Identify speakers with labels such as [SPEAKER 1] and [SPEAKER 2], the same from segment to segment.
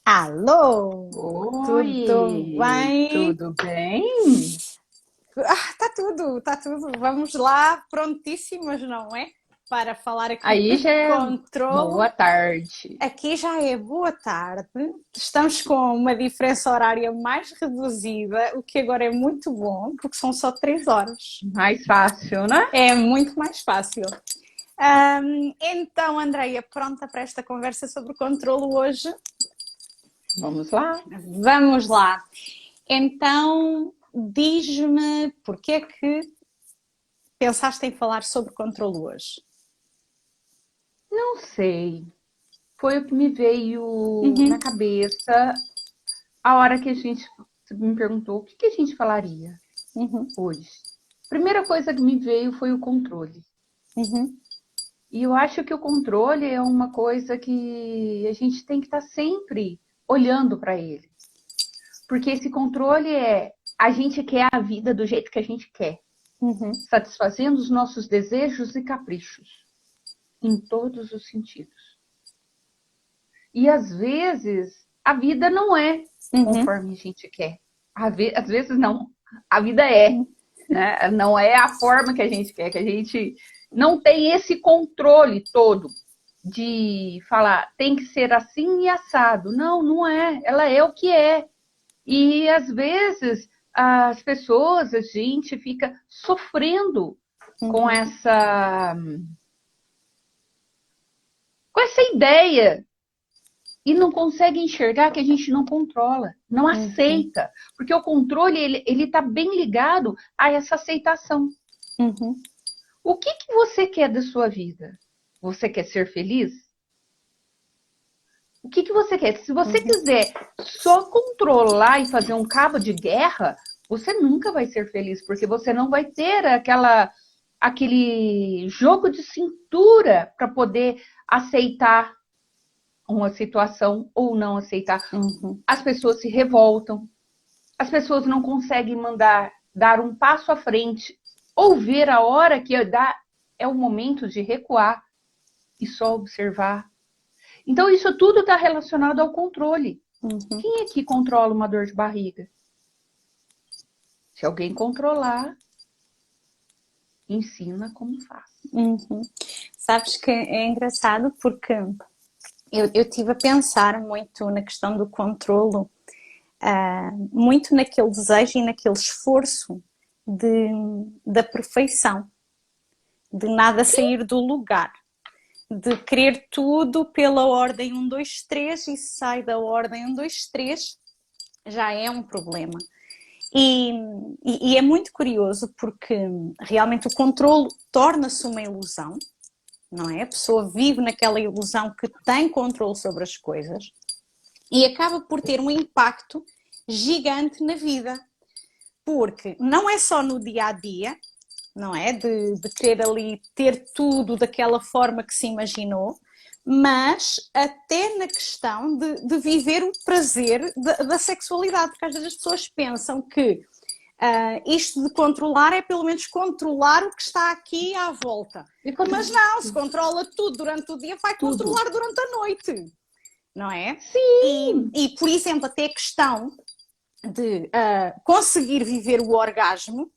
[SPEAKER 1] Alô, tudo
[SPEAKER 2] Oi,
[SPEAKER 1] bem?
[SPEAKER 2] tudo bem?
[SPEAKER 1] Tá tudo. Vamos lá, prontíssimas, não é? Para falar aqui
[SPEAKER 2] Aí
[SPEAKER 1] de
[SPEAKER 2] já é boa
[SPEAKER 1] controlo.
[SPEAKER 2] tarde.
[SPEAKER 1] Aqui já é boa tarde. Estamos com uma diferença horária mais reduzida, o que agora é muito bom, porque são só 3 horas.
[SPEAKER 2] Mais fácil, né?
[SPEAKER 1] É muito mais fácil. Então, Andreia, pronta para esta conversa sobre controlo hoje?
[SPEAKER 2] Vamos lá.
[SPEAKER 1] Vamos lá. Então, diz-me porque é que pensaste em falar sobre controlo hoje?
[SPEAKER 2] Não sei. Foi o que me veio na
[SPEAKER 1] Uhum,
[SPEAKER 2] cabeça a hora que a gente me perguntou o que que a gente falaria
[SPEAKER 1] uhum,
[SPEAKER 2] hoje. Primeira coisa que me veio foi o controle.
[SPEAKER 1] uhum,
[SPEAKER 2] E eu acho que o controle é uma coisa que a gente tem que estar sempre olhando para ele. Porque esse controle é a gente quer a vida do jeito que a gente quer,
[SPEAKER 1] uhum,
[SPEAKER 2] satisfazendo os nossos desejos e caprichos, em todos os sentidos. E às vezes a vida não é
[SPEAKER 1] uhum,
[SPEAKER 2] conforme a gente quer. Às vezes não, a vida é, né? Não é a forma que a gente quer, que a gente não tem esse controle todo de falar tem que ser assim e assado. Não, não é. Ela é o que é. E às vezes as pessoas, a gente fica sofrendo com
[SPEAKER 1] uhum,
[SPEAKER 2] essa ideia e não consegue enxergar que a gente não controla, não
[SPEAKER 1] uhum,
[SPEAKER 2] aceita, porque o controle ele está bem ligado a essa aceitação.
[SPEAKER 1] uhum,
[SPEAKER 2] O que que você quer da sua vida? Você quer ser feliz? O que que você quer? Se você
[SPEAKER 1] uhum,
[SPEAKER 2] quiser só controlar e fazer um cabo de guerra, você nunca vai ser feliz, porque você não vai ter aquele jogo de cintura para poder aceitar uma situação ou não aceitar.
[SPEAKER 1] uhum.
[SPEAKER 2] As pessoas se revoltam, as pessoas não conseguem dar um passo à frente ou ver a hora que é o momento de recuar e só observar. Então, isso tudo está relacionado ao controle.
[SPEAKER 1] Uhum.
[SPEAKER 2] Quem é que controla uma dor de barriga? Se alguém controlar, ensina como faz.
[SPEAKER 1] Uhum. Sabes que é engraçado porque eu tive a pensar muito na questão do controlo, muito naquele desejo e naquele esforço de, da perfeição, de nada sair do lugar, de querer tudo pela ordem um 2 3 e se sai da ordem um 2 3 já é um problema. E, e é muito curioso porque realmente o controle torna-se uma ilusão, não é? A pessoa vive naquela ilusão que tem controle sobre as coisas e acaba por ter um impacto gigante na vida, porque não é só no dia a dia, não é? De querer ali ter tudo daquela forma que se imaginou, mas até na questão de viver o prazer da sexualidade, porque às vezes as pessoas pensam que isto de controlar é pelo menos controlar o que está aqui à volta.
[SPEAKER 2] E
[SPEAKER 1] Mas não, se controla tudo durante o dia, vai
[SPEAKER 2] tudo.
[SPEAKER 1] controlar durante a noite, não é?
[SPEAKER 2] Sim,
[SPEAKER 1] E por exemplo, até a questão de conseguir viver o orgasmo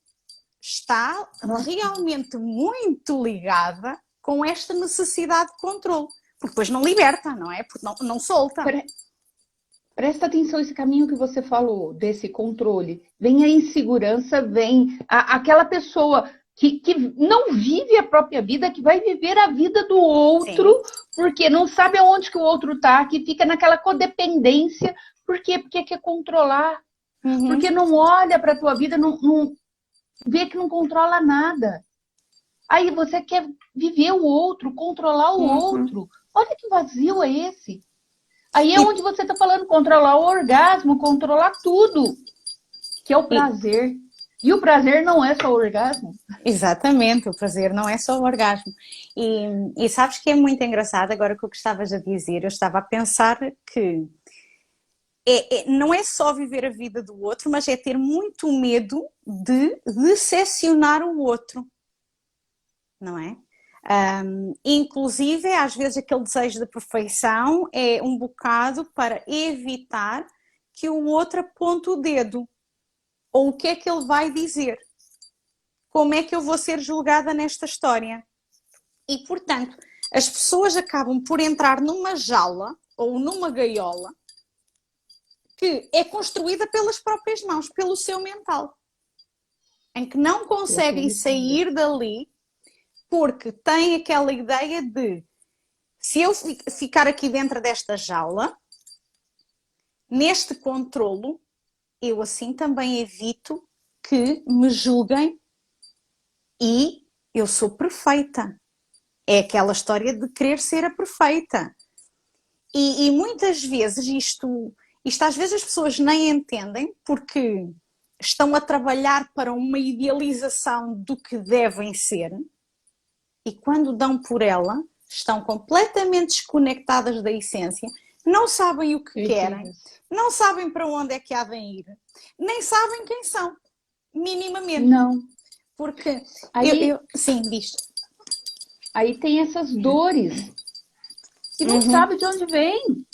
[SPEAKER 1] está
[SPEAKER 2] nossa.
[SPEAKER 1] realmente muito ligada com esta necessidade de controle. Porque depois não liberta, não é? Porque não solta.
[SPEAKER 2] Presta atenção esse caminho que você falou, desse controle. Vem a insegurança, vem aquela pessoa que não vive a própria vida, que vai viver a vida do outro,
[SPEAKER 1] Sim.
[SPEAKER 2] porque não sabe aonde que o outro está, que fica naquela codependência. Por quê? Porque quer controlar.
[SPEAKER 1] Uhum.
[SPEAKER 2] Porque não olha para a tua vida, não vê que não controla nada. Aí você quer viver o outro, controlar o
[SPEAKER 1] Uhum.
[SPEAKER 2] outro. Olha que vazio é esse. Aí é
[SPEAKER 1] E,
[SPEAKER 2] onde você está falando controlar o orgasmo, controlar tudo, que é o
[SPEAKER 1] e,
[SPEAKER 2] prazer. E o prazer não é só o orgasmo.
[SPEAKER 1] exatamente, o prazer não é só o orgasmo. E sabes que é muito engraçado agora que o que estavas a dizer, eu estava a pensar que não é só viver a vida do outro, mas é ter muito medo de decepcionar o outro, não é? Inclusive, às vezes aquele desejo de perfeição é um bocado para evitar que o outro aponte o dedo. Ou o que é que ele vai dizer? Como é que eu vou ser julgada nesta história? E, portanto, as pessoas acabam por entrar numa jaula ou numa gaiola que é construída pelas próprias mãos, pelo seu mental, em que não conseguem sair dali porque têm aquela ideia de se eu ficar aqui dentro desta jaula, neste controlo, eu assim também evito que me julguem e eu sou perfeita. É aquela história de querer ser a perfeita. E muitas vezes isto às vezes as pessoas nem entendem porque estão a trabalhar para uma idealização do que devem ser e quando dão por ela estão completamente desconectadas da essência, não sabem o que querem, não sabem para onde é que há de ir, nem sabem quem são, minimamente.
[SPEAKER 2] Não.
[SPEAKER 1] Porque
[SPEAKER 2] aí,
[SPEAKER 1] sim, diz.
[SPEAKER 2] Aí tem essas dores e não sabe de onde vem.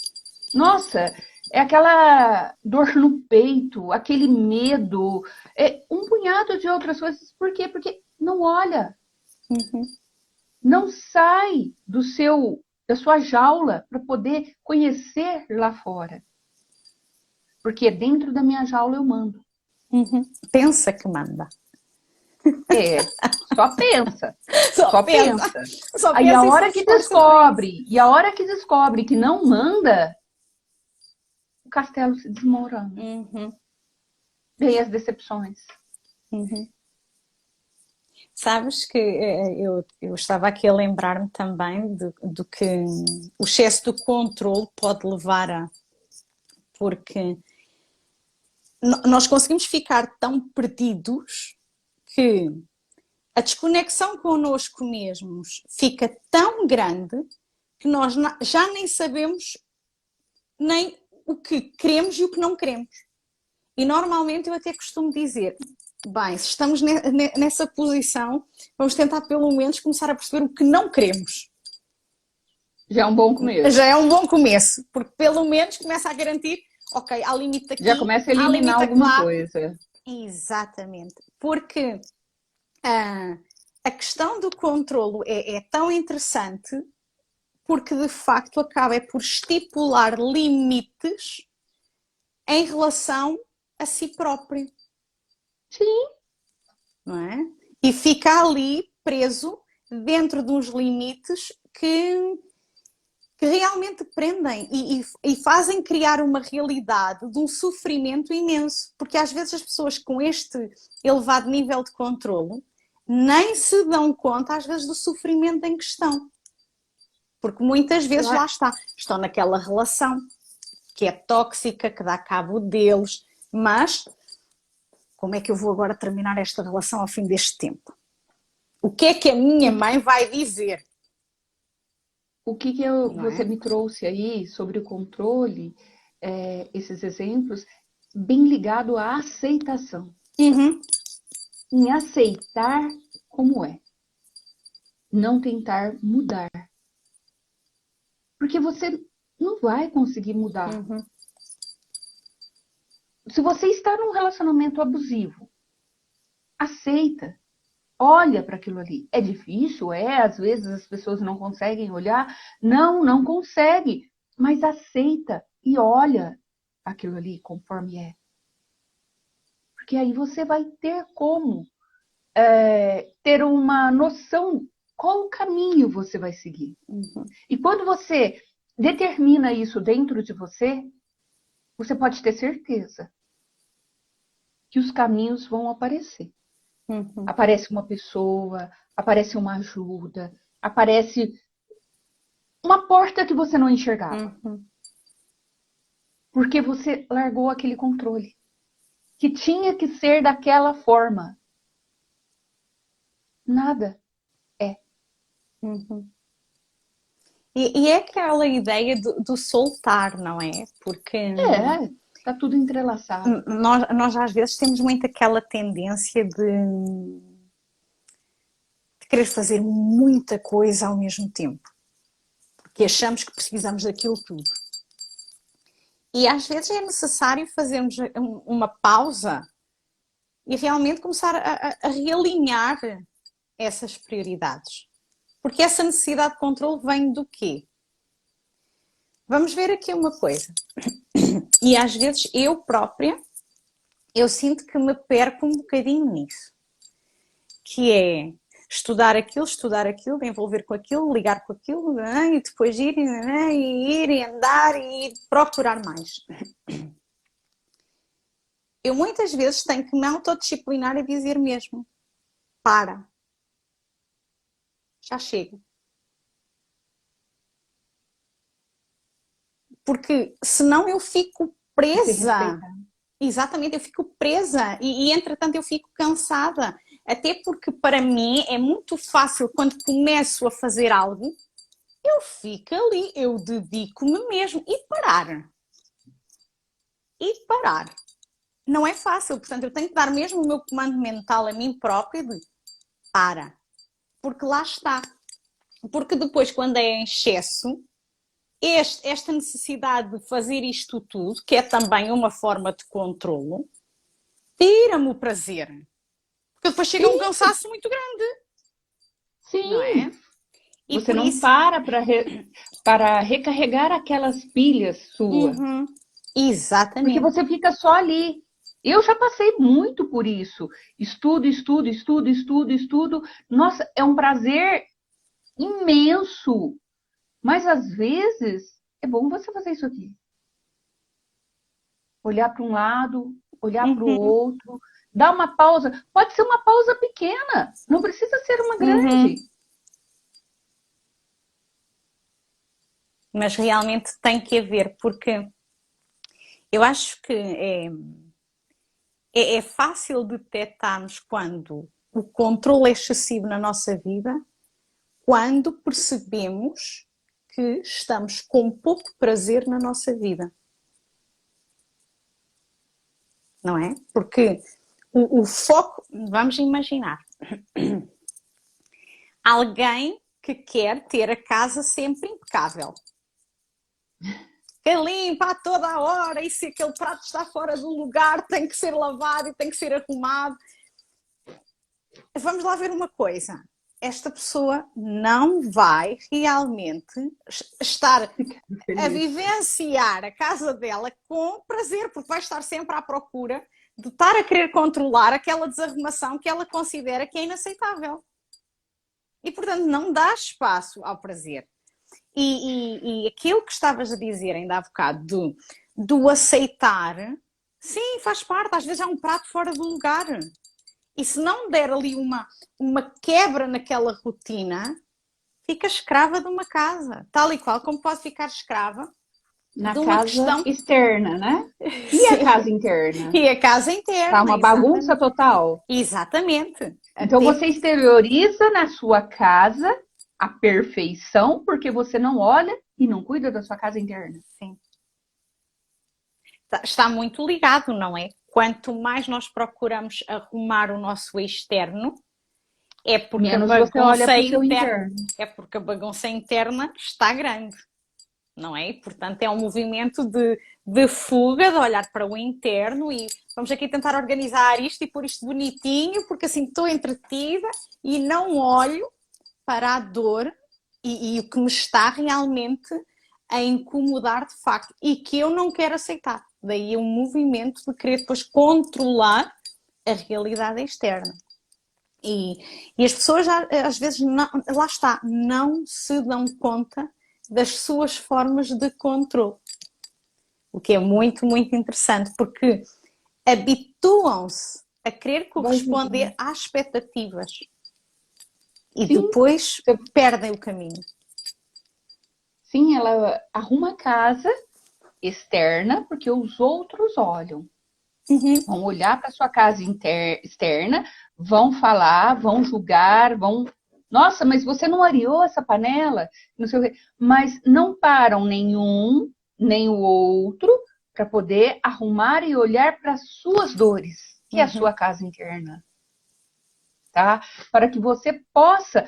[SPEAKER 2] Nossa, é aquela dor no peito, aquele medo, é um punhado de outras coisas. Por quê? Porque não olha, não sai da sua jaula para poder conhecer lá fora. Porque dentro da minha jaula eu mando.
[SPEAKER 1] Pensa que manda.
[SPEAKER 2] É, só pensa. Só pensa.
[SPEAKER 1] Só
[SPEAKER 2] Aí
[SPEAKER 1] pensa
[SPEAKER 2] a hora que descobre que não manda, o castelo se desmorona. Vem as decepções.
[SPEAKER 1] Sabes que eu estava aqui a lembrar-me também do que o excesso do controle pode levar a... Porque nós conseguimos ficar tão perdidos que a desconexão connosco mesmos fica tão grande que nós já nem sabemos nem o que queremos e o que não queremos. E normalmente eu até costumo dizer, bem, se estamos nessa posição, vamos tentar pelo menos começar a perceber o que não queremos.
[SPEAKER 2] Já é um bom começo.
[SPEAKER 1] Já é um bom começo, porque pelo menos começa a garantir, ok, há limite aqui,
[SPEAKER 2] já começa a eliminar alguma coisa.
[SPEAKER 1] Exatamente, porque a questão do controlo é tão interessante porque de facto acaba por estipular limites em relação a si próprio.
[SPEAKER 2] Sim.
[SPEAKER 1] Não é? E fica ali preso dentro de uns limites que realmente prendem e fazem criar uma realidade de um sofrimento imenso. Porque às vezes as pessoas com este elevado nível de controlo nem se dão conta às vezes do sofrimento em que estão. Porque muitas vezes lá estão naquela relação que é tóxica, que dá cabo deles, mas como é que eu vou agora terminar esta relação ao fim deste tempo? O que é que a minha mãe vai dizer?
[SPEAKER 2] O que você me trouxe aí sobre o controle, esses exemplos, bem ligado à aceitação. Em aceitar como é. Não tentar mudar. Porque você não vai conseguir mudar. Se você está num relacionamento abusivo, aceita. Olha para aquilo ali. É difícil? Às vezes as pessoas não conseguem olhar. Não consegue. Mas aceita e olha aquilo ali conforme é. Porque aí você vai ter como ter uma noção qual o caminho você vai seguir. E quando você determina isso dentro de você, você pode ter certeza que os caminhos vão aparecer. Aparece uma pessoa, aparece uma ajuda, aparece uma porta que você não enxergava. Porque você largou aquele controle. Que tinha que ser daquela forma. Nada é.
[SPEAKER 1] E é aquela ideia do soltar, não é? Porque...
[SPEAKER 2] está tudo entrelaçado.
[SPEAKER 1] Nós às vezes temos muito aquela tendência de querer fazer muita coisa ao mesmo tempo, porque achamos que precisamos daquilo tudo. E às vezes é necessário fazermos uma pausa e realmente começar a realinhar essas prioridades. Porque essa necessidade de controle vem do quê? Vamos ver aqui uma coisa. E às vezes eu própria, eu sinto que me perco um bocadinho nisso. Que é estudar aquilo, envolver com aquilo, ligar com aquilo, e depois ir e andar e procurar mais. Eu muitas vezes tenho que me autodisciplinar e dizer mesmo, para, já chego. Porque senão eu fico presa. Exatamente, eu fico presa e entretanto eu fico cansada. Até porque para mim é muito fácil quando começo a fazer algo, eu fico ali, eu dedico-me mesmo e parar. E parar. Não é fácil, portanto eu tenho que dar mesmo o meu comando mental a mim própria de para. Porque lá está. Porque depois quando é em excesso, esta necessidade de fazer isto tudo, que é também uma forma de controlo, tira-me o prazer. Porque depois chega um cansaço muito grande.
[SPEAKER 2] Sim.
[SPEAKER 1] Não é?
[SPEAKER 2] E você não isso... para recarregar aquelas pilhas suas.
[SPEAKER 1] Uhum. Exatamente.
[SPEAKER 2] Porque você fica só ali. Eu já passei muito por isso. Estudo. Nossa, é um prazer imenso. Mas às vezes é bom você fazer isso aqui. Olhar para um lado, olhar para o outro, dar uma pausa. Pode ser uma pausa pequena, não precisa ser uma grande.
[SPEAKER 1] Mas realmente tem que haver, porque eu acho que é fácil detectarmos quando o controle é excessivo na nossa vida, quando percebemos que estamos com pouco prazer na nossa vida. Não é? Porque o foco, vamos imaginar, alguém que quer ter a casa sempre impecável. Que limpa a toda a hora, e se aquele prato está fora do lugar, tem que ser lavado e tem que ser arrumado. Vamos lá ver uma coisa. Esta pessoa não vai realmente estar a vivenciar a casa dela com prazer, porque vai estar sempre à procura de estar a querer controlar aquela desarrumação que ela considera que é inaceitável. E, portanto, não dá espaço ao prazer. E aquilo que estavas a dizer ainda há bocado do aceitar, sim, faz parte, às vezes é um prato fora do lugar. E se não der ali uma quebra naquela rotina, fica escrava de uma casa, tal e qual como pode ficar escrava
[SPEAKER 2] na casa questão externa, né? E
[SPEAKER 1] sim.
[SPEAKER 2] A casa interna?
[SPEAKER 1] E a casa interna.
[SPEAKER 2] Tá uma bagunça total.
[SPEAKER 1] Exatamente.
[SPEAKER 2] Então você exterioriza na sua casa a perfeição, porque você não olha e não cuida da sua casa interna.
[SPEAKER 1] Sim. Está muito ligado, não é? Quanto mais nós procuramos arrumar o nosso externo, é porque
[SPEAKER 2] menos
[SPEAKER 1] a
[SPEAKER 2] você olha para o seu
[SPEAKER 1] interna,
[SPEAKER 2] interno.
[SPEAKER 1] é porque a bagunça interna está grande, não é? E, portanto, é um movimento de fuga, de olhar para o interno e vamos aqui tentar organizar isto e pôr isto bonitinho, porque assim estou entretida e não olho para a dor e o que me está realmente a incomodar de facto e que eu não quero aceitar. Daí um movimento de querer depois controlar a realidade externa. E as pessoas às vezes, não, lá está, não se dão conta das suas formas de controle. O que é muito, muito interessante, porque habituam-se a querer corresponder às expectativas. E sim, depois perdem o caminho.
[SPEAKER 2] Sim, ela arruma a casa externa porque os outros olham. Vão olhar para sua casa externa, vão falar, vão julgar, vão... Nossa, mas você não areou essa panela? Não sei o quê. Mas não param nenhum, nem o outro para poder arrumar e olhar para as suas dores, que é a sua casa interna. tá? Para que você possa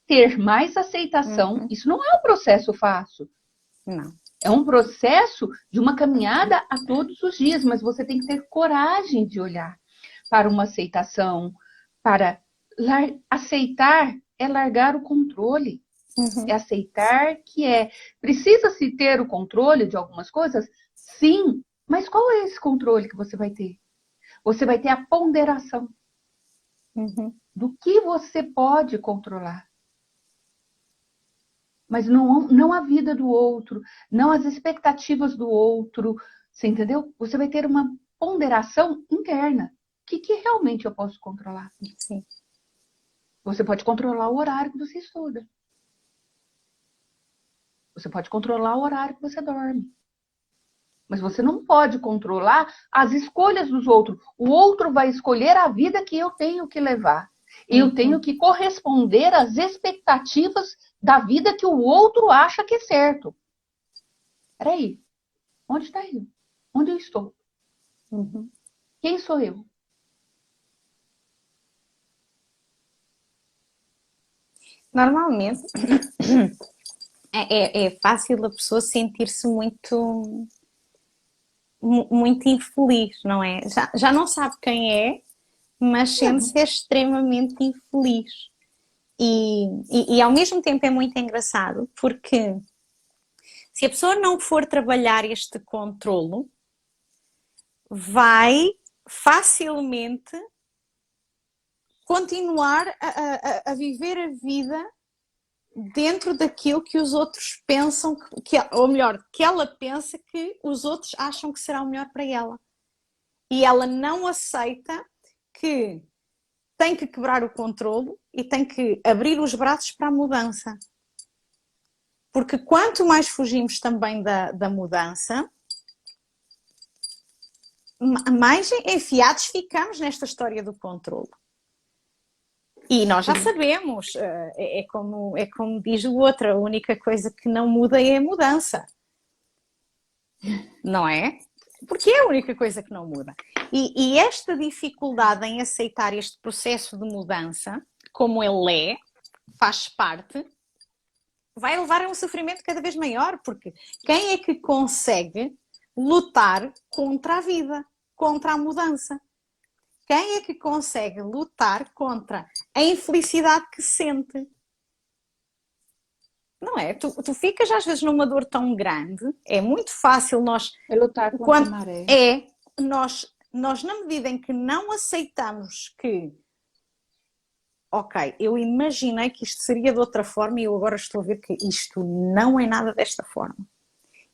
[SPEAKER 2] ter mais aceitação. Isso não é um processo fácil.
[SPEAKER 1] Não.
[SPEAKER 2] É um processo de uma caminhada a todos os dias, mas você tem que ter coragem de olhar para uma aceitação, para aceitar é largar o controle. É aceitar que precisa-se ter o controle de algumas coisas? Sim, mas qual é esse controle que você vai ter? Você vai ter a ponderação do que você pode controlar. Mas não a vida do outro, não as expectativas do outro, você entendeu? Você vai ter uma ponderação interna. O que realmente eu posso controlar?
[SPEAKER 1] Sim.
[SPEAKER 2] Você pode controlar o horário que você estuda. Você pode controlar o horário que você dorme. Mas você não pode controlar as escolhas dos outros. O outro vai escolher a vida que eu tenho que levar. Eu tenho que corresponder às expectativas da vida que o outro acha que é certo. Peraí, onde está eu? Onde eu estou? Quem sou eu?
[SPEAKER 1] Normalmente é fácil a pessoa sentir-se muito infeliz, não é? Já não sabe quem é, mas sente-se extremamente infeliz. E ao mesmo tempo é muito engraçado, porque se a pessoa não for trabalhar este controlo, vai facilmente continuar a viver a vida dentro daquilo que os outros pensam, ou melhor, que ela pensa que os outros acham que será o melhor para ela. E ela não aceita que tem que quebrar o controlo e tem que abrir os braços para a mudança. Porque quanto mais fugimos também da mudança, mais enfiados ficamos nesta história do controlo. E nós já sabemos, é como diz o outro, a única coisa que não muda é a mudança. Não é? Porque é a única coisa que não muda. E esta dificuldade em aceitar este processo de mudança, como ele faz parte, vai levar a um sofrimento cada vez maior, porque quem é que consegue lutar contra a vida, contra a mudança? Quem é que consegue lutar contra a infelicidade que sente? Não é? Tu ficas às vezes numa dor tão grande, é muito fácil nós...
[SPEAKER 2] É lutar contra a maré.
[SPEAKER 1] Nós na medida em que não aceitamos que ok, eu imaginei que isto seria de outra forma e eu agora estou a ver que isto não é nada desta forma.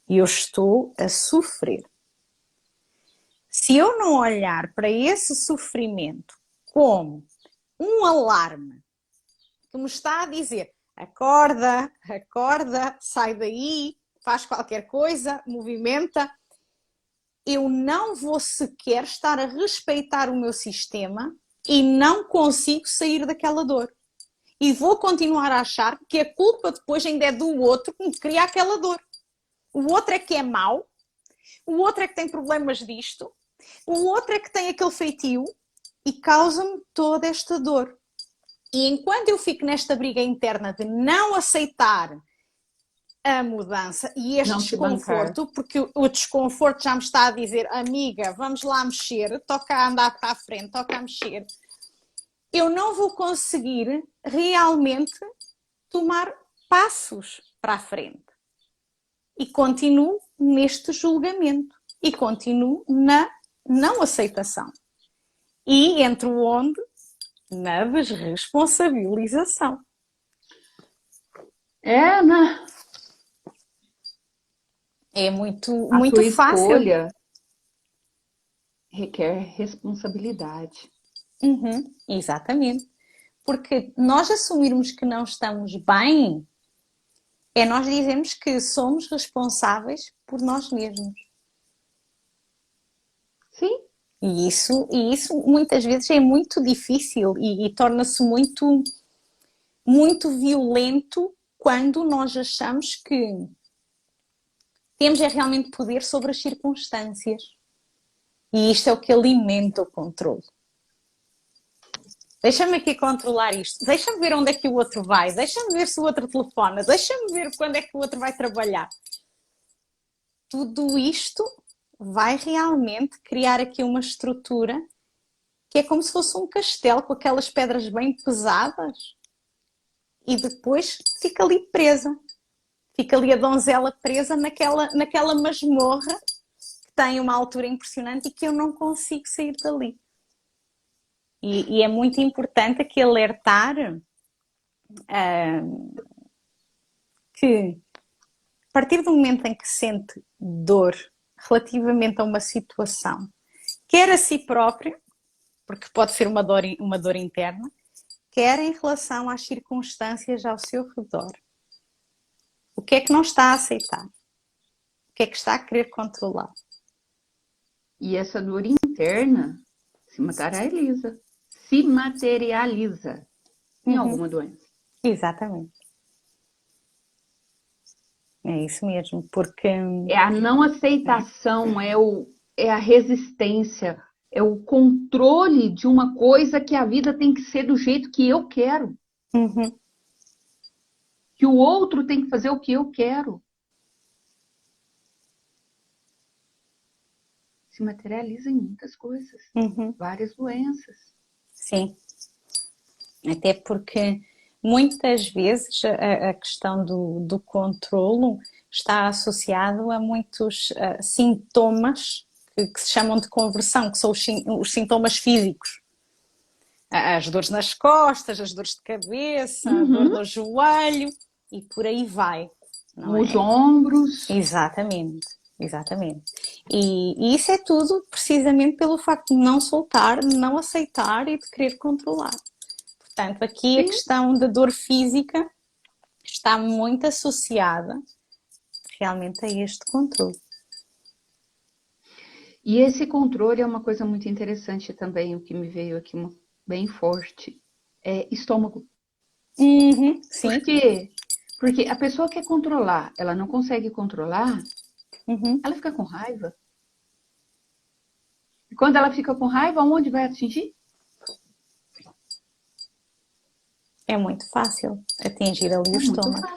[SPEAKER 1] E eu estou a sofrer. Se eu não olhar para esse sofrimento como um alarme que me está a dizer acorda, acorda, sai daí, faz qualquer coisa, movimenta, eu não vou sequer estar a respeitar o meu sistema e não consigo sair daquela dor. E vou continuar a achar que a culpa depois ainda é do outro que me cria aquela dor. O outro é que é mau, o outro é que tem problemas disto, o outro é que tem aquele feitio e causa-me toda esta dor. E enquanto eu fico nesta briga interna de não aceitar a mudança e este desconforto, porque o desconforto já me está a dizer amiga, vamos lá mexer, toca a andar para a frente, toca a mexer, eu não vou conseguir realmente tomar passos para a frente. E continuo neste julgamento. E continuo na não aceitação. E entro onde? Na desresponsabilização. É muito fácil.
[SPEAKER 2] Escolha requer responsabilidade.
[SPEAKER 1] Exatamente. Porque nós assumirmos que não estamos bem é nós dizermos que somos responsáveis por nós mesmos.
[SPEAKER 2] Sim.
[SPEAKER 1] E isso muitas vezes é muito difícil e torna-se muito, muito violento quando nós achamos que temos realmente poder sobre as circunstâncias. E isto é o que alimenta o controle. Deixa-me aqui controlar isto. Deixa-me ver onde é que o outro vai. Deixa-me ver se o outro telefona. Deixa-me ver quando é que o outro vai trabalhar. Tudo isto vai realmente criar aqui uma estrutura que é como se fosse um castelo com aquelas pedras bem pesadas e depois fica ali presa. Fica ali a donzela presa naquela masmorra que tem uma altura impressionante e que eu não consigo sair dali. E é muito importante aqui alertar que a partir do momento em que sente dor relativamente a uma situação, quer a si próprio, porque pode ser uma dor interna, quer em relação às circunstâncias ao seu redor. O que é que não está a aceitar? O que é que está a querer controlar?
[SPEAKER 2] E essa dor interna se materializa. Se materializa em alguma doença.
[SPEAKER 1] Exatamente. É isso mesmo, porque...
[SPEAKER 2] É a não aceitação, é a resistência, é o controle de uma coisa que a vida tem que ser do jeito que eu quero.
[SPEAKER 1] Uhum.
[SPEAKER 2] Que o outro tem que fazer o que eu quero. Se materializa em muitas coisas. Várias doenças.
[SPEAKER 1] Sim. Até porque muitas vezes a questão do controlo está associado a muitos sintomas que se chamam de conversão, que são os sintomas físicos. As dores nas costas, as dores de cabeça, a dor do joelho e por aí vai.
[SPEAKER 2] Os ombros.
[SPEAKER 1] Exatamente. E isso é tudo precisamente pelo facto de não soltar, não aceitar e de querer controlar. Portanto, aqui a questão da dor física está muito associada realmente a este controle.
[SPEAKER 2] E esse controle é uma coisa muito interessante também, o que me veio aqui bem forte, é estômago.
[SPEAKER 1] Sim.
[SPEAKER 2] Por quê? Porque a pessoa quer controlar, ela não consegue controlar, ela fica com raiva. E quando ela fica com raiva, onde vai atingir?
[SPEAKER 1] É muito fácil atingir ali o estômago.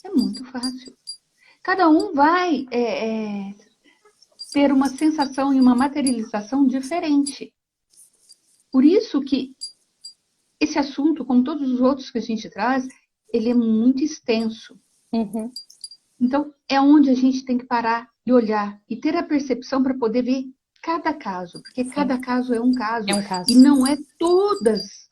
[SPEAKER 2] É muito fácil. Cada um vai ter uma sensação e uma materialização diferente. Por isso que esse assunto, como todos os outros que a gente traz, ele é muito extenso. Então, é onde a gente tem que parar e olhar e ter a percepção para poder ver cada caso, porque cada caso é um caso. E não é todas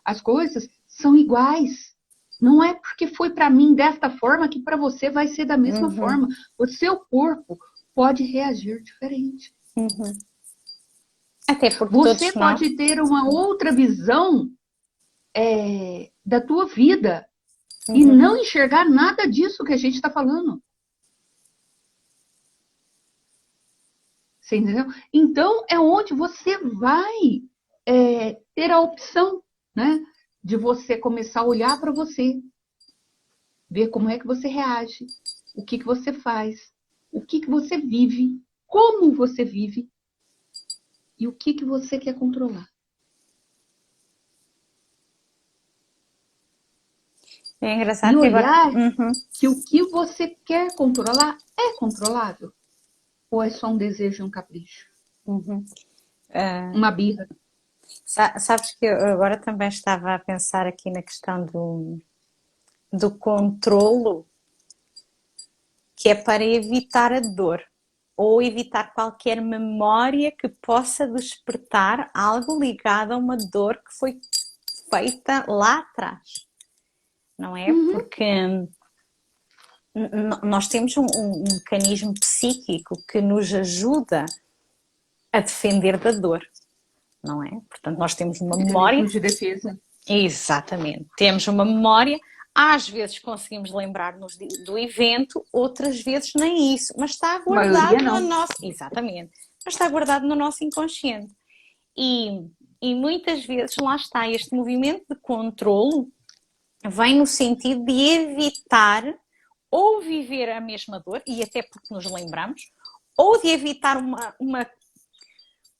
[SPEAKER 2] as coisas são iguais. Não é porque foi para mim desta forma que para você vai ser da mesma forma. O seu corpo pode reagir diferente.
[SPEAKER 1] Até porque
[SPEAKER 2] você pode ter uma outra visão da tua vida e não enxergar nada disso que a gente está falando. Você entendeu? Então, é onde você vai ter a opção, né, de você começar a olhar para você, ver como é que você reage, o que você faz, o que você vive, como você vive e o que você quer controlar.
[SPEAKER 1] É engraçado
[SPEAKER 2] e olhar
[SPEAKER 1] que
[SPEAKER 2] o que você quer controlar é controlável. Ou é só um desejo e um capricho? Uma birra.
[SPEAKER 1] Sabes que eu agora também estava a pensar aqui na questão do controlo, que é para evitar a dor ou evitar qualquer memória que possa despertar algo ligado a uma dor que foi feita lá atrás. Não é? Porque nós temos um mecanismo psíquico que nos ajuda a defender da dor, não é? Portanto, nós temos uma memória...
[SPEAKER 2] de defesa.
[SPEAKER 1] Exatamente. Temos uma memória, às vezes conseguimos lembrar-nos do evento, outras vezes nem isso, mas está guardado no nosso... Exatamente. Mas está guardado no nosso inconsciente. E muitas vezes lá está este movimento de controlo vem no sentido de evitar ou viver a mesma dor, e até porque nos lembramos, ou de evitar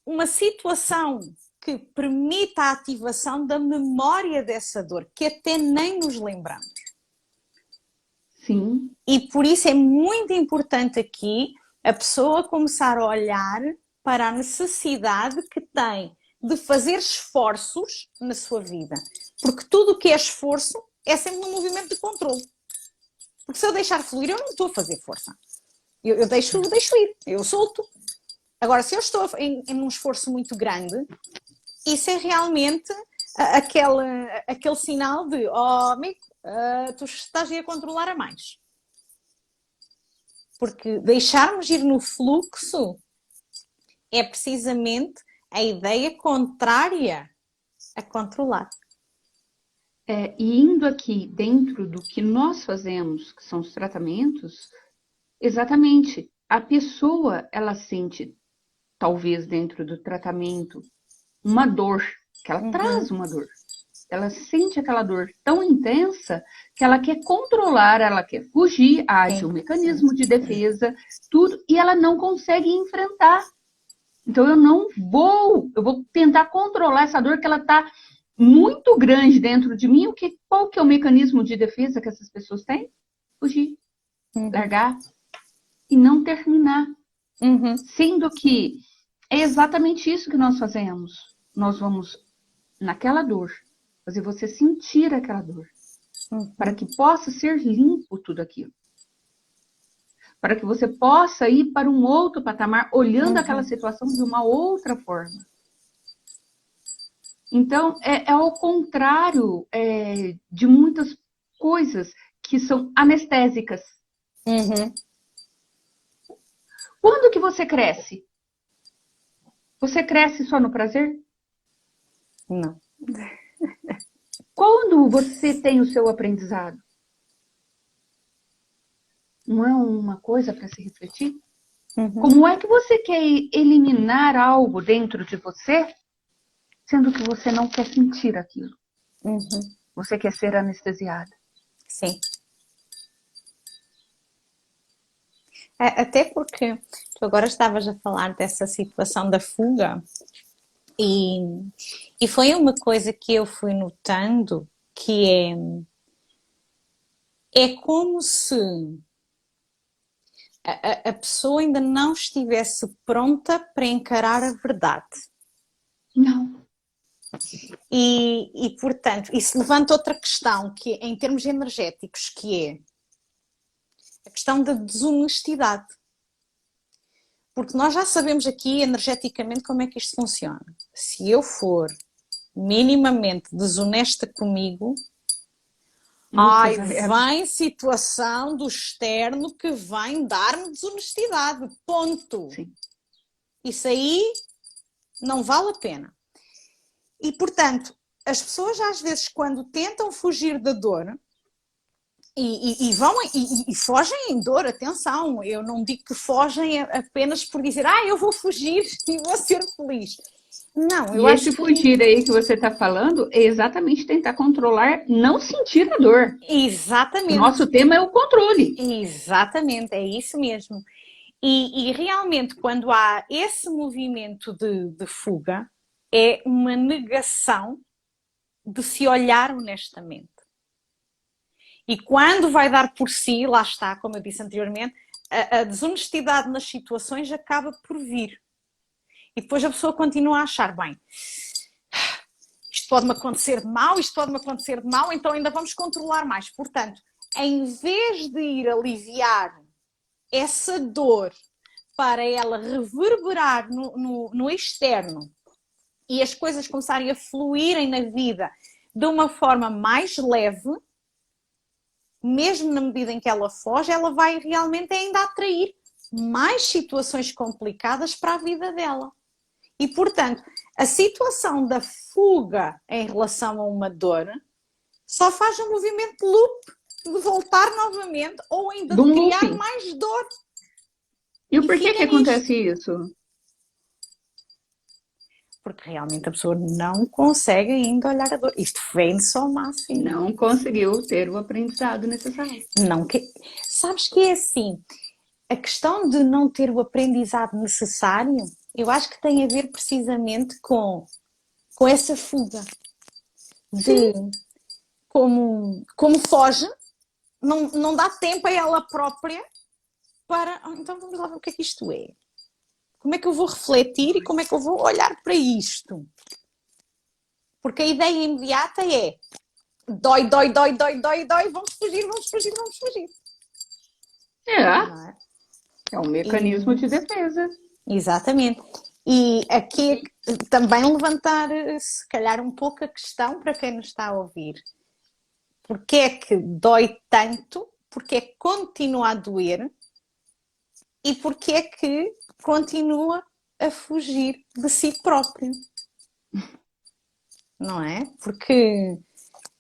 [SPEAKER 1] uma situação que permita a ativação da memória dessa dor, que até nem nos lembramos.
[SPEAKER 2] Sim.
[SPEAKER 1] E por isso é muito importante aqui a pessoa começar a olhar para a necessidade que tem de fazer esforços na sua vida. Porque tudo o que é esforço é sempre um movimento de controle. Porque se eu deixar fluir, eu não estou a fazer força. Eu deixo ir, eu solto. Agora, se eu estou em um esforço muito grande, isso é realmente aquele sinal de, oh, amigo, tu estás a controlar a mais. Porque deixarmos ir no fluxo é precisamente a ideia contrária a controlar.
[SPEAKER 2] E indo aqui dentro do que nós fazemos, que são os tratamentos, exatamente, a pessoa, ela sente, talvez dentro do tratamento, uma dor, que ela traz uma dor. Ela sente aquela dor tão intensa que ela quer controlar, ela quer fugir, age um mecanismo de defesa, tudo, e ela não consegue enfrentar. Então eu vou tentar controlar essa dor que ela está muito grande dentro de mim. Qual que é o mecanismo de defesa que essas pessoas têm? Fugir, largar e não terminar. Sendo que é exatamente isso que nós fazemos. Nós vamos naquela dor, fazer você sentir aquela dor, para que possa ser limpo tudo aquilo. Para que você possa ir para um outro patamar, olhando aquela situação de uma outra forma. Então, é ao contrário de muitas coisas que são anestésicas. Quando que você cresce? Você cresce só no prazer?
[SPEAKER 1] Não.
[SPEAKER 2] Quando você tem o seu aprendizado? Não é uma coisa para se refletir? Como é que você quer eliminar algo dentro de você, sendo que você não quer sentir aquilo? Você quer ser anestesiada.
[SPEAKER 1] Sim. Até porque tu agora estavas a falar dessa situação da fuga e foi uma coisa que eu fui notando que é como se a pessoa ainda não estivesse pronta para encarar a verdade.
[SPEAKER 2] Não.
[SPEAKER 1] E portanto, isso levanta outra questão, que em termos energéticos, que é a questão da desonestidade. Porque nós já sabemos aqui energeticamente como é que isto funciona. Se eu for minimamente desonesta comigo, vem situação do externo que vai dar-me desonestidade. Ponto.
[SPEAKER 2] Sim.
[SPEAKER 1] Isso aí não vale a pena. E, portanto, as pessoas às vezes quando tentam fugir da dor e fogem em dor, atenção, eu não digo que fogem apenas por dizer eu vou fugir e vou ser feliz. Não, eu acho
[SPEAKER 2] esse fugir aí que você está falando é exatamente tentar controlar, não sentir a dor.
[SPEAKER 1] Exatamente.
[SPEAKER 2] Nosso tema é o controle.
[SPEAKER 1] Exatamente, é isso mesmo. E realmente quando há esse movimento de fuga, é uma negação de se olhar honestamente. E quando vai dar por si, lá está, como eu disse anteriormente, a desonestidade nas situações acaba por vir. E depois a pessoa continua a achar, bem, isto pode-me acontecer de mal, então ainda vamos controlar mais. Portanto, em vez de ir aliviar essa dor para ela reverberar no externo e as coisas começarem a fluírem na vida de uma forma mais leve, mesmo na medida em que ela foge, ela vai realmente ainda atrair mais situações complicadas para a vida dela. E, portanto, a situação da fuga em relação a uma dor só faz um movimento de loop, de voltar novamente ou ainda de criar
[SPEAKER 2] looping.
[SPEAKER 1] mais dor.
[SPEAKER 2] E por que acontece isso?
[SPEAKER 1] Porque realmente a pessoa não consegue ainda olhar a dor. Isto vem só ao máximo.
[SPEAKER 2] Não conseguiu ter o aprendizado necessário.
[SPEAKER 1] Sabes que é assim, a questão de não ter o aprendizado necessário, eu acho que tem a ver precisamente com com essa fuga de como foge, não dá tempo a ela própria para, então vamos lá ver o que é que isto é. Como é que eu vou refletir e como é que eu vou olhar para isto? Porque a ideia imediata é dói, dói, dói, dói, dói, dói, vamos fugir, vamos fugir, vamos fugir.
[SPEAKER 2] É,
[SPEAKER 1] É?
[SPEAKER 2] é um mecanismo de defesa.
[SPEAKER 1] Exatamente. E aqui também levantar, se calhar, um pouco a questão para quem nos está a ouvir. Porquê é que dói tanto? Porquê é que continua a doer? E porquê é que continua a fugir de si próprio? Não é? Porque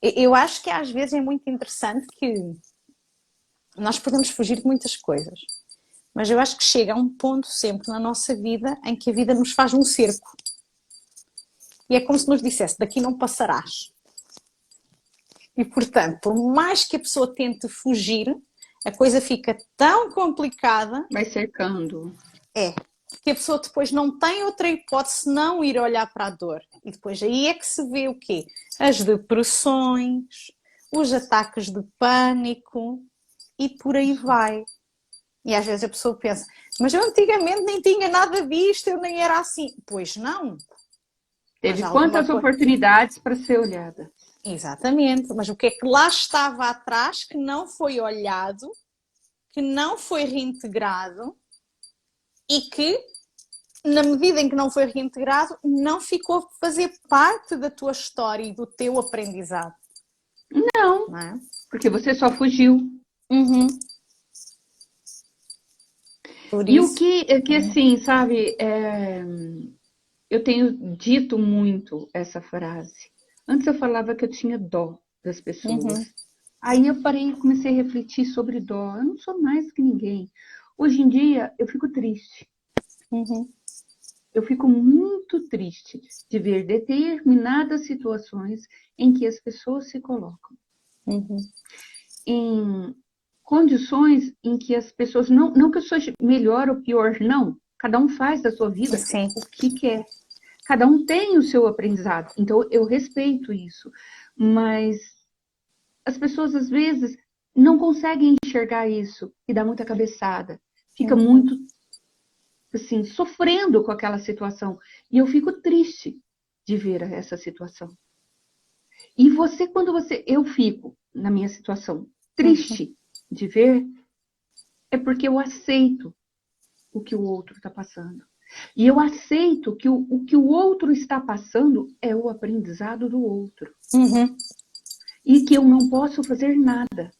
[SPEAKER 1] eu acho que às vezes é muito interessante que nós podemos fugir de muitas coisas, mas eu acho que chega a um ponto sempre na nossa vida em que a vida nos faz um cerco. E é como se nos dissesse, daqui não passarás. E, portanto, por mais que a pessoa tente fugir, a coisa fica tão complicada.
[SPEAKER 2] Vai cercando.
[SPEAKER 1] Que a pessoa depois não tem outra hipótese senão ir olhar para a dor. E depois aí é que se vê o quê? As depressões, os ataques de pânico e por aí vai. E às vezes a pessoa pensa, mas eu antigamente nem tinha nada disto, eu nem era assim. Pois não.
[SPEAKER 2] Teve quantas oportunidades para ser olhada?
[SPEAKER 1] Exatamente. Mas o que é que lá estava atrás que não foi olhado, que não foi reintegrado e que, na medida em que não foi reintegrado, não ficou a fazer parte da tua história e do teu aprendizado.
[SPEAKER 2] Não
[SPEAKER 1] é?
[SPEAKER 2] Porque você só fugiu.
[SPEAKER 1] Uhum.
[SPEAKER 2] E o que assim, sabe, eu tenho dito muito essa frase. Antes eu falava que eu tinha dó das pessoas.
[SPEAKER 1] Uhum.
[SPEAKER 2] Aí eu parei e comecei a refletir sobre dó. Eu não sou mais que ninguém. Hoje em dia eu fico triste.
[SPEAKER 1] Uhum.
[SPEAKER 2] Eu fico muito triste de ver determinadas situações em que as pessoas se colocam.
[SPEAKER 1] Uhum.
[SPEAKER 2] Em condições em que as pessoas... Não que eu seja melhor ou pior, não. Cada um faz da sua vida
[SPEAKER 1] Sim.
[SPEAKER 2] o que quer. Cada um tem o seu aprendizado. Então, eu respeito isso. Mas as pessoas, às vezes, não conseguem enxergar isso e dá muita cabeçada. Fica muito, assim, sofrendo com aquela situação. E eu fico triste de ver essa situação. E você, eu fico na minha situação triste de ver, é porque eu aceito o que o outro está passando. E eu aceito que o que o outro está passando é o aprendizado do outro.
[SPEAKER 1] Uhum.
[SPEAKER 2] E que eu não posso fazer nada.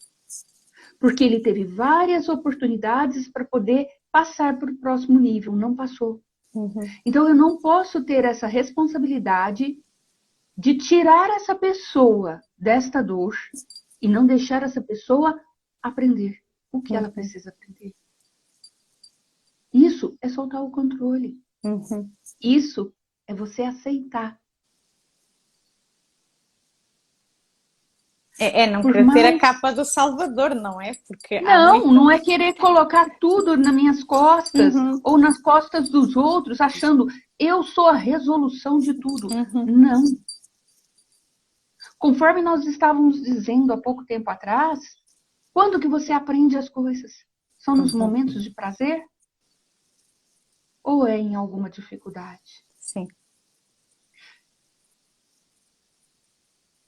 [SPEAKER 2] Porque ele teve várias oportunidades para poder passar para o próximo nível, não passou.
[SPEAKER 1] Uhum.
[SPEAKER 2] Então eu não posso ter essa responsabilidade de tirar essa pessoa desta dor e não deixar essa pessoa aprender o que ela precisa aprender. Isso é soltar o controle.
[SPEAKER 1] Uhum.
[SPEAKER 2] Isso é você aceitar.
[SPEAKER 1] Não querer ter a capa do Salvador, não é? Porque
[SPEAKER 2] não é querer colocar tudo nas minhas costas ou nas costas dos outros, achando eu sou a resolução de tudo. Não. Conforme nós estávamos dizendo há pouco tempo atrás, quando que você aprende as coisas? São nos momentos de prazer? Ou é em alguma dificuldade?
[SPEAKER 1] Sim.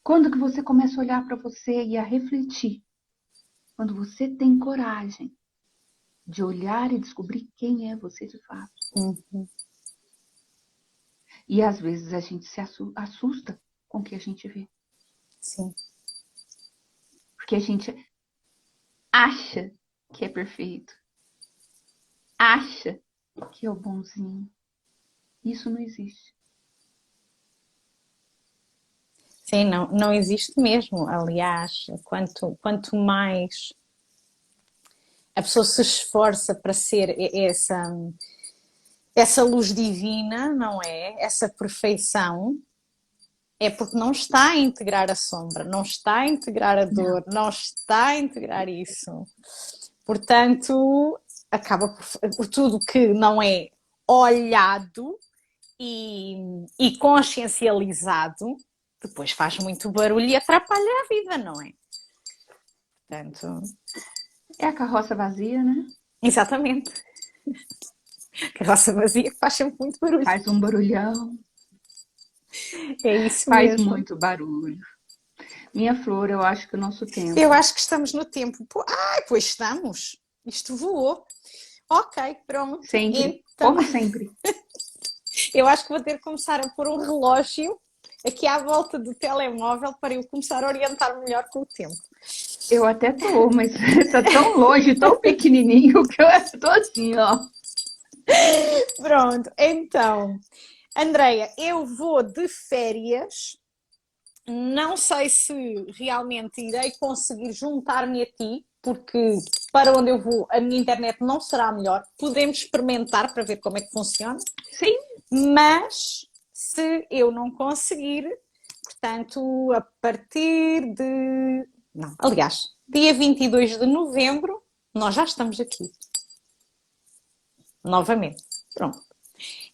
[SPEAKER 2] Quando que você começa a olhar para você e a refletir? Quando você tem coragem de olhar e descobrir quem é você de fato. E às vezes a gente se assusta com o que a gente vê.
[SPEAKER 1] Sim.
[SPEAKER 2] Porque a gente acha que é perfeito. Acha que é o bonzinho. Isso não existe.
[SPEAKER 1] Sim, não existe mesmo. Aliás, quanto mais a pessoa se esforça para ser essa luz divina, não é? Essa perfeição, é porque não está a integrar a sombra, não está a integrar a dor, não está a integrar isso. Portanto, acaba por tudo que não é olhado e consciencializado, depois faz muito barulho e atrapalha a vida, não é? Portanto,
[SPEAKER 2] É a carroça vazia, né?
[SPEAKER 1] exatamente. A carroça vazia faz sempre muito barulho.
[SPEAKER 2] Faz um barulhão,
[SPEAKER 1] É isso
[SPEAKER 2] faz
[SPEAKER 1] mesmo.
[SPEAKER 2] muito barulho. Minha flor, eu acho que o nosso
[SPEAKER 1] Eu
[SPEAKER 2] tempo.
[SPEAKER 1] acho que estamos no tempo. Ai, pois estamos. Isto voou. Ok, pronto.
[SPEAKER 2] Sempre,
[SPEAKER 1] Então,
[SPEAKER 2] como sempre.
[SPEAKER 1] eu acho que vou ter que começar a pôr um relógio aqui à volta do telemóvel para eu começar a orientar melhor com o tempo.
[SPEAKER 2] Eu até tô, mas tá tão longe, tão pequenininho que eu tô assim, ó.
[SPEAKER 1] Pronto, então, Andreia, eu vou de férias. Não sei se realmente irei conseguir juntar-me a ti, porque para onde eu vou a minha internet não será a melhor. Podemos experimentar para ver como é que funciona,
[SPEAKER 2] Sim,
[SPEAKER 1] mas se eu não conseguir, portanto, a partir de. Não, aliás, dia 22 de novembro, nós já estamos aqui. Novamente. Pronto.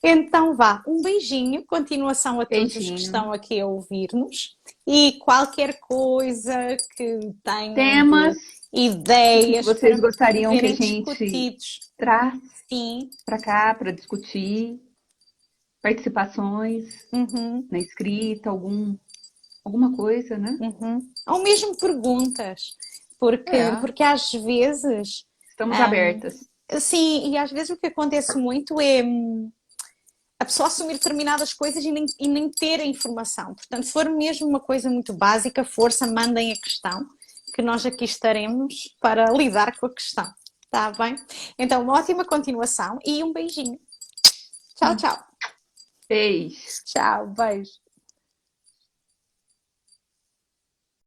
[SPEAKER 1] Então vá, um beijinho, continuação a todos os que
[SPEAKER 2] beijinho.
[SPEAKER 1] estão aqui a ouvir-nos e qualquer coisa que tenham de
[SPEAKER 2] Temas que
[SPEAKER 1] ideias
[SPEAKER 2] vocês
[SPEAKER 1] para
[SPEAKER 2] gostariam que a
[SPEAKER 1] serem
[SPEAKER 2] gente
[SPEAKER 1] discutidos,
[SPEAKER 2] traz
[SPEAKER 1] sim.
[SPEAKER 2] para cá para discutir, participações
[SPEAKER 1] Uhum,
[SPEAKER 2] na escrita, alguma coisa, né?
[SPEAKER 1] uhum. Ou mesmo perguntas,
[SPEAKER 2] É,
[SPEAKER 1] porque às vezes,
[SPEAKER 2] estamos abertas.
[SPEAKER 1] sim, e às vezes o que acontece muito é a pessoa assumir determinadas coisas e nem ter a informação. Portanto, se for mesmo uma coisa muito básica, força, mandem a questão, que nós aqui estaremos para lidar com a questão. Está bem? Então, uma ótima continuação e um beijinho. Tchau, tchau.
[SPEAKER 2] Beijo.
[SPEAKER 1] Tchau, beijo.